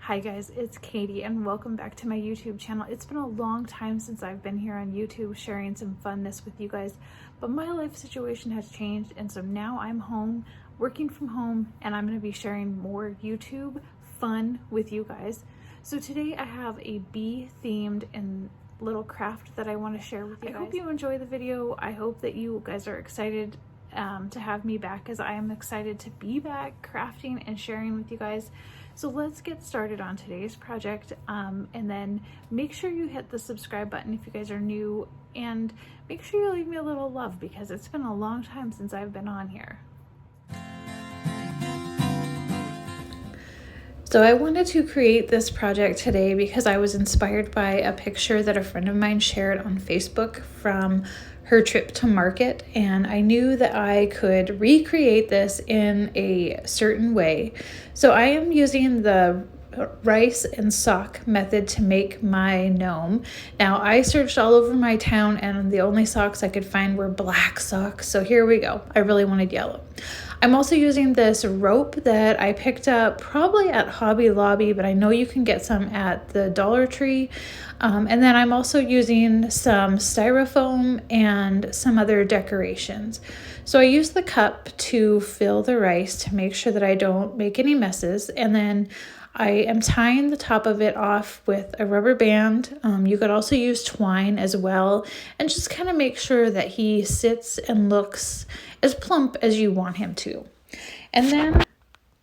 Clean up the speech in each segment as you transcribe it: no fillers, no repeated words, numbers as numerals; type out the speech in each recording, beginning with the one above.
Hi guys, it's Katie and welcome back to my YouTube channel. It's been a long time since I've been here on YouTube sharing some funness with you guys, but my life situation has changed and so now I'm home, working from home, and I'm going to be sharing more YouTube fun with you guys. So today I have a bee themed and little craft that I want to share with you guys. I hope you enjoy the video. I hope that you guys are excited to have me back, as I am excited to be back crafting and sharing with you guys. So let's get started on today's project, and then make sure you hit the subscribe button if you guys are new, and make sure you leave me a little love because it's been a long time since I've been on here. So I wanted to create this project today because I was inspired by a picture that a friend of mine shared on Facebook from her trip to market, and I knew that I could recreate this in a certain way. So I am using the rice and sock method to make my gnome. Now I searched all over my town and the only socks I could find were black socks, so here we go. I really wanted yellow. I'm also using this rope that I picked up probably at Hobby Lobby, but I know you can get some at the Dollar Tree. And then I'm also using some styrofoam and some other decorations. So I use the cup to fill the rice to make sure that I don't make any messes. And then I am tying the top of it off with a rubber band. You could also use twine as well, and just kind of make sure that he sits and looks as plump as you want him to. And then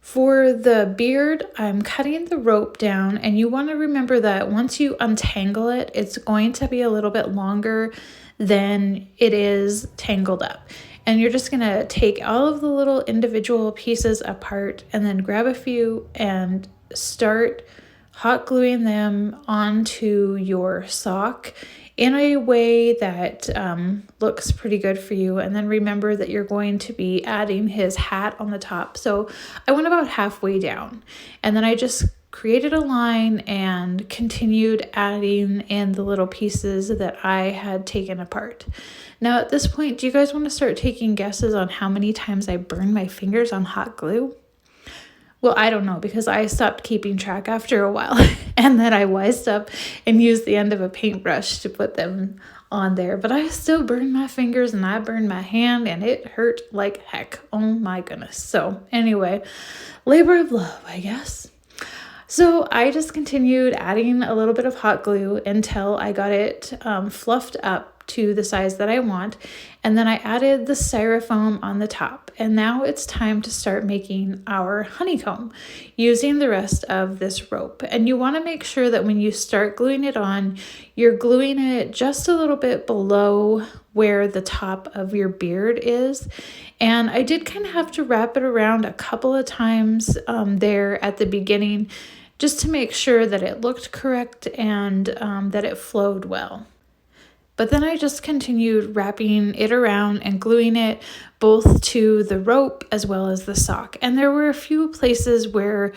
for the beard, I'm cutting the rope down, and you want to remember that once you untangle it, it's going to be a little bit longer than it is tangled up. And you're just going to take all of the little individual pieces apart and then grab a few and start hot gluing them onto your sock in a way that looks pretty good for you. And then remember that you're going to be adding his hat on the top. So I went about halfway down, and then I just created a line and continued adding in the little pieces that I had taken apart. Now at this point, do you guys want to start taking guesses on how many times I burned my fingers on hot glue? Well, I don't know, because I stopped keeping track after a while and then I wised up and used the end of a paintbrush to put them on there. But I still burned my fingers and I burned my hand and it hurt like heck. Oh my goodness. So anyway, labor of love, I guess. So I just continued adding a little bit of hot glue until I got it fluffed up to the size that I want. And then I added the styrofoam on the top. And now it's time to start making our honeycomb using the rest of this rope. And you want to make sure that when you start gluing it on, you're gluing it just a little bit below where the top of your beard is. And I did kind of have to wrap it around a couple of times there at the beginning, just to make sure that it looked correct and that it flowed well. But then I just continued wrapping it around and gluing it both to the rope as well as the sock. And there were a few places where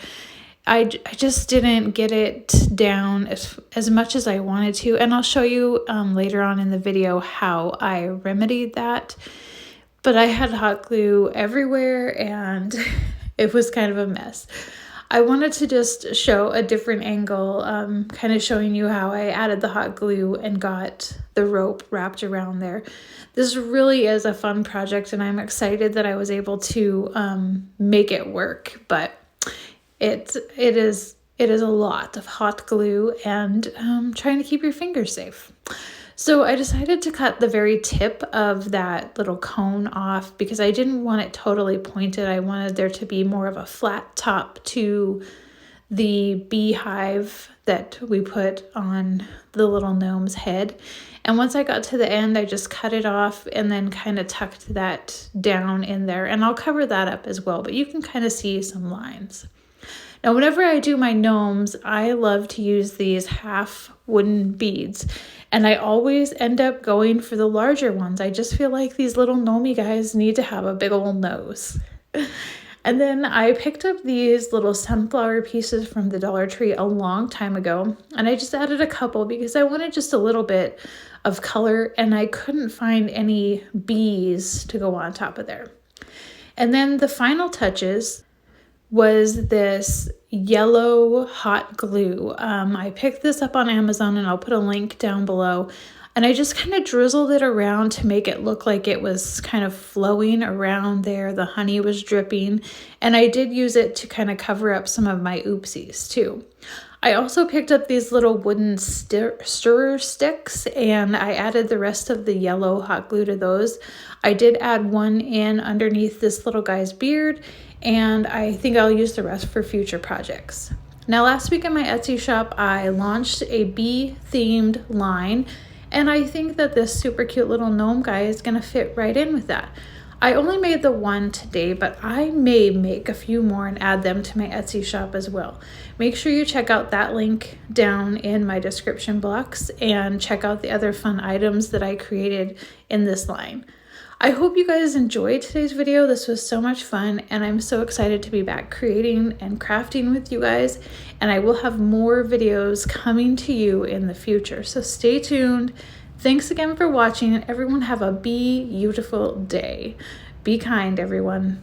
I just didn't get it down as much as I wanted to. And I'll show you later on in the video how I remedied that. But I had hot glue everywhere and it was kind of a mess. I wanted to just show a different angle, kind of showing you how I added the hot glue and got the rope wrapped around there. This really is a fun project and I'm excited that I was able to make it work, but it is a lot of hot glue and trying to keep your fingers safe. So I decided to cut the very tip of that little cone off because I didn't want it totally pointed. I wanted there to be more of a flat top to the beehive that we put on the little gnome's head. And once I got to the end, I just cut it off and then kind of tucked that down in there. And I'll cover that up as well, but you can kind of see some lines. Now, whenever I do my gnomes, I love to use these half wooden beads, and I always end up going for the larger ones. I just feel like these little gnomey guys need to have a big old nose. And then I picked up these little sunflower pieces from the Dollar Tree a long time ago, and I just added a couple because I wanted just a little bit of color, and I couldn't find any bees to go on top of there. And then the final touches was this yellow hot glue. I picked this up on Amazon, and I'll put a link down below. And I just kind of drizzled it around to make it look like it was kind of flowing around there. The honey was dripping. And I did use it to kind of cover up some of my oopsies too. I also picked up these little wooden stirrer sticks, and I added the rest of the yellow hot glue to those. I did add one in underneath this little guy's beard, and I think I'll use the rest for future projects. Now, last week in my Etsy shop, I launched a bee-themed line, and I think that this super cute little gnome guy is going to fit right in with that. I only made the one today, but I may make a few more and add them to my Etsy shop as well. Make sure you check out that link down in my description box and check out the other fun items that I created in this line. I hope you guys enjoyed today's video. This was so much fun, and I'm so excited to be back creating and crafting with you guys, and I will have more videos coming to you in the future, so stay tuned. Thanks again for watching, and everyone have a beautiful day. Be kind, everyone.